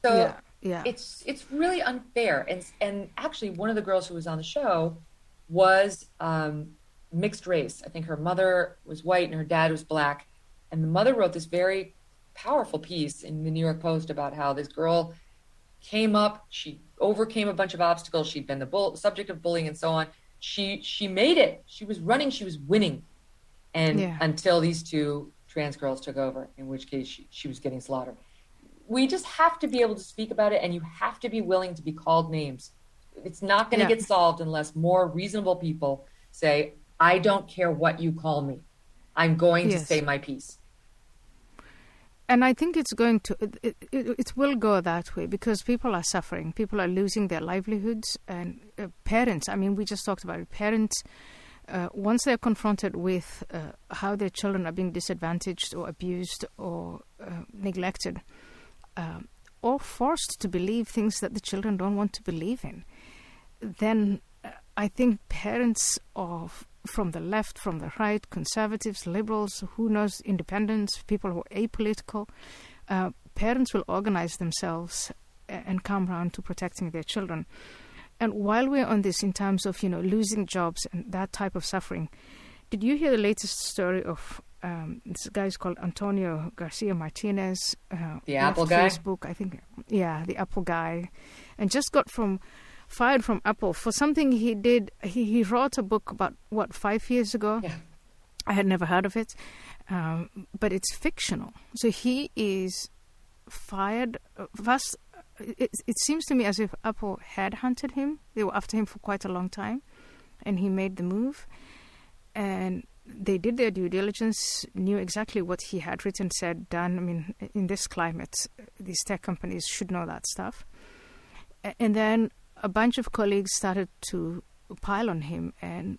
So it's really unfair. And actually one of the girls who was on the show was mixed race. I think her mother was white and her dad was black. And the mother wrote this very powerful piece in the New York Post about how this girl came up, she overcame a bunch of obstacles. She'd been the subject of bullying and so on. She made it. She was running, she was winning. And until these two trans girls took over, in which case she was getting slaughtered. We just have to be able to speak about it, and you have to be willing to be called names. It's not going to get solved unless more reasonable people say, I don't care what you call me. I'm going to say my piece. And I think it's going to, it will go that way because people are suffering. People are losing their livelihoods, and parents, I mean, we just talked about it. Parents, once they're confronted with how their children are being disadvantaged or abused or neglected, or forced to believe things that the children don't want to believe in, then I think parents from the left, from the right, conservatives, liberals, who knows, independents, people who are apolitical, parents will organize themselves and come around to protecting their children. And while we're on this in terms of, losing jobs and that type of suffering, did you hear the latest story of this guy is called Antonio Garcia Martinez? The Apple guy? Facebook, I think. Yeah, the Apple guy. And just got fired from Apple for something he did. He wrote a book about, 5 years ago? Yeah. I had never heard of it. But it's fictional. So he is fired. First, it seems to me as if Apple headhunted him. They were after him for quite a long time. And he made the move. And they did their due diligence, knew exactly what he had written, said, done. I mean, in this climate, these tech companies should know that stuff. And then a bunch of colleagues started to pile on him and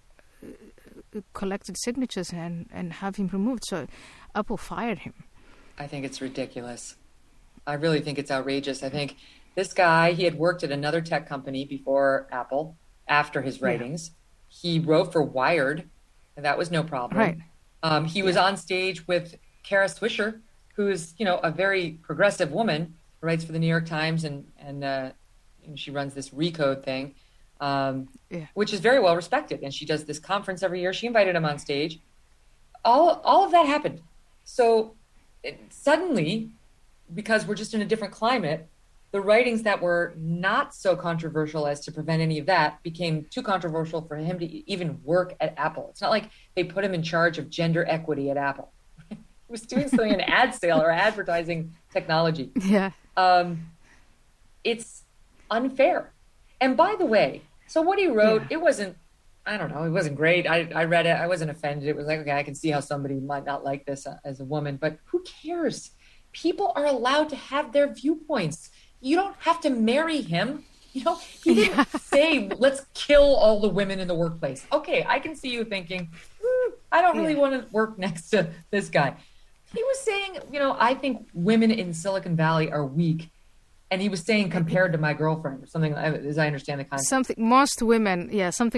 collected signatures and have him removed. So Apple fired him. I think it's ridiculous. I really think it's outrageous. I think this guy, he had worked at another tech company before Apple, after his writings. He wrote for Wired, and that was no problem. Right. He was on stage with Kara Swisher, who's, a very progressive woman, who writes for the New York Times, and she runs this Recode thing, which is very well respected. And she does this conference every year. She invited him on stage. All of that happened. So suddenly, because we're just in a different climate, the writings that were not so controversial as to prevent any of that became too controversial for him to even work at Apple. It's not like they put him in charge of gender equity at Apple. He was doing something in ad sale or advertising technology. Yeah. It's unfair. And by the way, so what he wrote, it wasn't, I don't know, it wasn't great. I read it. I wasn't offended. It was like, okay, I can see how somebody might not like this as a woman, but who cares? People are allowed to have their viewpoints. You don't have to marry him. He didn't say, let's kill all the women in the workplace. Okay, I can see you thinking, I don't really want to work next to this guy. He was saying, I think women in Silicon Valley are weak. And he was saying compared to my girlfriend or something, as I understand the concept. Something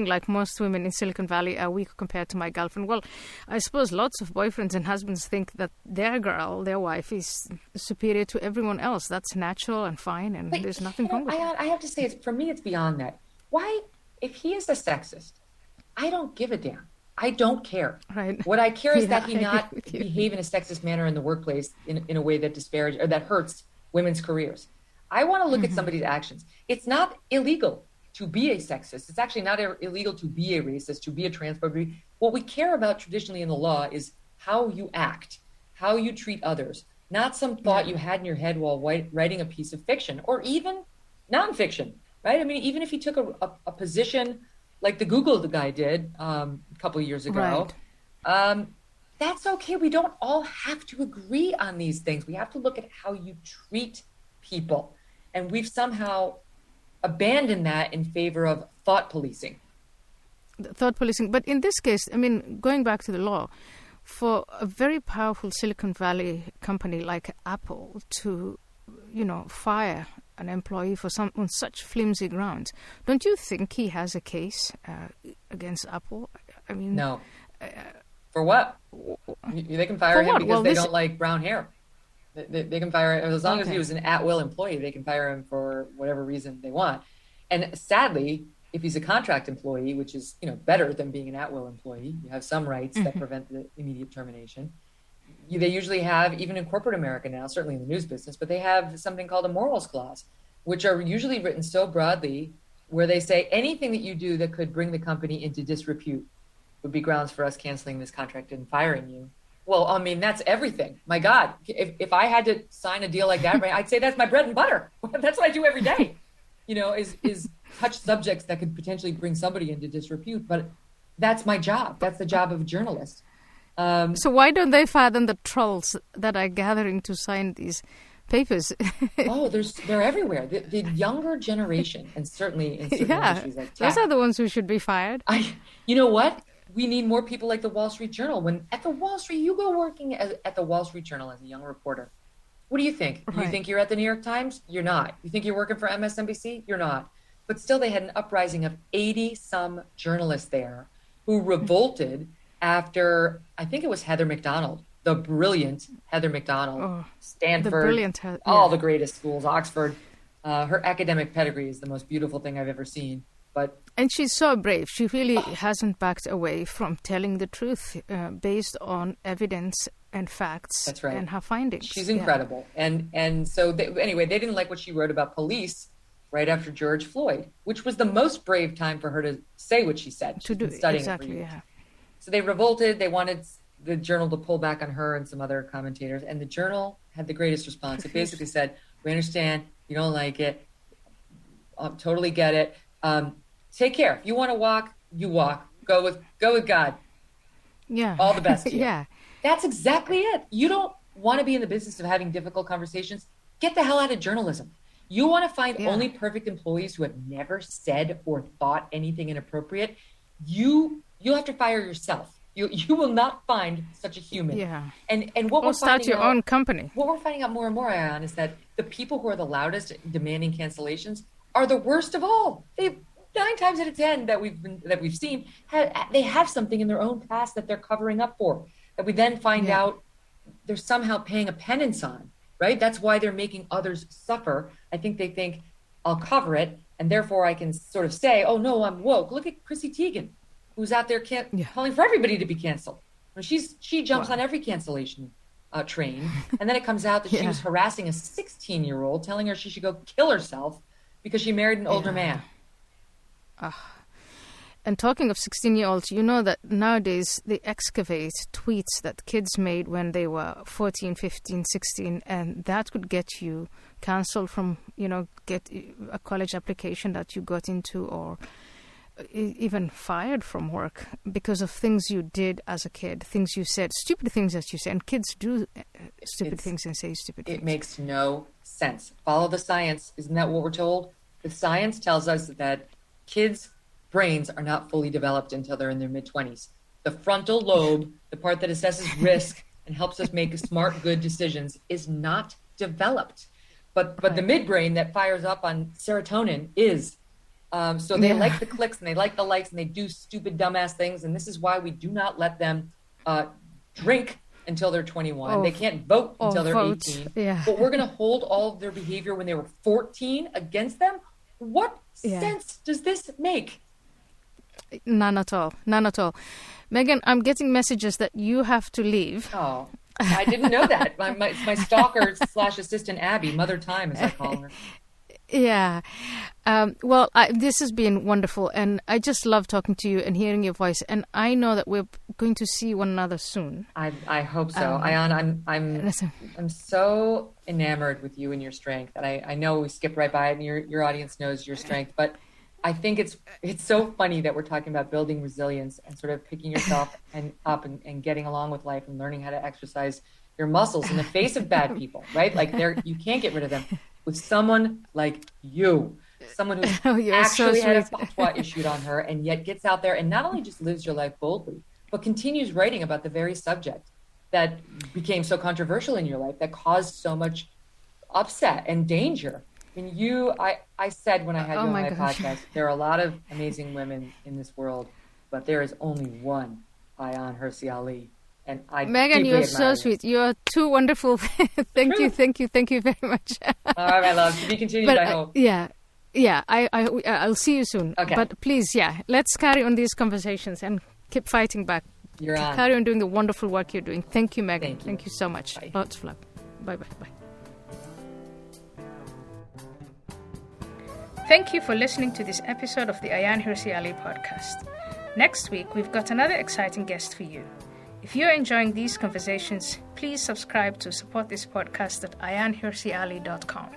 like most women in Silicon Valley are weak compared to my girlfriend. Well, I suppose lots of boyfriends and husbands think that their wife is superior to everyone else. That's natural and fine, and there's nothing wrong with it. I have to say, for me, it's beyond that. Why, if he is a sexist, I don't give a damn. I don't care. Right. What I care is that he not behave in a sexist manner in the workplace in a way that disparages or that hurts women's careers. I want to look at somebody's actions. It's not illegal to be a sexist. It's actually not illegal to be a racist, to be a transphobe. What we care about traditionally in the law is how you act, how you treat others, not some thought you had in your head while writing a piece of fiction or even nonfiction, right? I mean, even if you took a position like the Google guy did a couple of years ago, that's okay. We don't all have to agree on these things. We have to look at how you treat people. And we've somehow abandoned that in favor of thought policing. But in this case, I mean, going back to the law, for a very powerful Silicon Valley company like Apple to, fire an employee on such flimsy grounds, don't you think he has a case against Apple? I mean, no. For what? They can fire him because they don't like brown hair. They can fire him as long as he was an at-will employee. They can fire him for whatever reason they want. And sadly, if he's a contract employee, which is better than being an at-will employee, you have some rights that prevent the immediate termination. They usually have, even in corporate America now, certainly in the news business, but they have something called a morals clause, which are usually written so broadly where they say anything that you do that could bring the company into disrepute would be grounds for us canceling this contract and firing you. Well, I mean, that's everything. My God, if I had to sign a deal like that, right, I'd say that's my bread and butter. That's what I do every day, is touch subjects that could potentially bring somebody into disrepute. But that's my job. That's the job of a journalist. So why don't they fathom the trolls that are gathering to sign these papers? They're everywhere. The younger generation, and certainly in certain industries like tech. Those are the ones who should be fired. You know what? We need more people like the Wall Street Journal. When at the Wall Street, you go working at the Wall Street Journal as a young reporter. What do you think? Do you think you're at the New York Times? You're not. You think you're working for MSNBC? You're not. But still, they had an uprising of 80-some journalists there who revolted after, I think it was Heather McDonald, the brilliant Heather McDonald, Stanford, all the greatest schools, Oxford. Her academic pedigree is the most beautiful thing I've ever seen. And she's so brave. She really hasn't backed away from telling the truth based on evidence and facts. That's right. And her findings. She's incredible. And so, they didn't like what she wrote about police right after George Floyd, which was the most brave time for her to say what she said. She's been studying it for years. So they revolted. They wanted the Journal to pull back on her and some other commentators. And the Journal had the greatest response. It basically said, we understand, you don't like it, totally get it. Take care. If you want to walk, you walk. Go with God. Yeah. All the best to you. Yeah. That's exactly it. You don't want to be in the business of having difficult conversations. Get the hell out of journalism. You want to find only perfect employees who have never said or thought anything inappropriate. You'll have to fire yourself. You will not find such a human. Yeah. And what we're start your own company. What we're finding out more and more, Ayaan, is that the people who are the loudest demanding cancellations are the worst of all. They've 9 times out of 10 that we've seen, they have something in their own past that they're covering up for, that we then find out they're somehow paying a penance on, right? That's why they're making others suffer. I think they think, I'll cover it, and therefore I can sort of say, oh no, I'm woke. Look at Chrissy Teigen, who's out there calling for everybody to be canceled. She jumps on every cancellation train, and then it comes out that she was harassing a 16-year-old, telling her she should go kill herself because she married an older man. And talking of 16-year-olds, you know that nowadays they excavate tweets that kids made when they were 14, 15, 16, and that could get you cancelled from, get a college application that you got into, or even fired from work because of things you did as a kid, things you said, stupid things that you said. And kids do stupid things and say stupid things. It makes no sense. Follow the science. Isn't that what we're told? The science tells us that kids' brains are not fully developed until they're in their mid-20s. The frontal lobe, the part that assesses risk and helps us make smart, good decisions, is not developed. but the midbrain that fires up on serotonin is. So they like the clicks and they like the likes and they do stupid, dumbass things. And this is why we do not let them drink until they're 21. They can't vote until they're 18. Yeah. But we're going to hold all of their behavior when they were 14 against them. What sense does this make? None at all. None at all. Megyn, I'm getting messages that you have to leave. Oh, I didn't know that. My stalker / assistant Abby, Mother Time, as I call her. Yeah. Well, this has been wonderful, and I just love talking to you and hearing your voice. And I know that we're going to see one another soon. I hope so. Ayaan, I'm so enamored with you and your strength. And I know we skipped right by it, and your audience knows your strength. But I think it's so funny that we're talking about building resilience and sort of picking yourself up and getting along with life and learning how to exercise your muscles in the face of bad people, right? Like you can't get rid of them. With someone like you, someone who's actually had a fatwa issued on her and yet gets out there and not only just lives your life boldly, but continues writing about the very subject that became so controversial in your life, that caused so much upset and danger. And I said when I had you on my podcast, there are a lot of amazing women in this world, but there is only one Ayaan Hirsi Ali. And Megyn, you're so sweet. You're too wonderful. Thank you very much. All right, my love. To be continued, I hope. Yeah. I'll see you soon. Okay. But please, let's carry on these conversations and keep fighting back. You're on. Carry on doing the wonderful work you're doing. Thank you, Megyn. Thank you so much. Bye. Lots of love. Bye. Thank you for listening to this episode of the Ayaan Hirsi Ali podcast. Next week, we've got another exciting guest for you. If you're enjoying these conversations, please subscribe to support this podcast at ayaanhirsiali.com.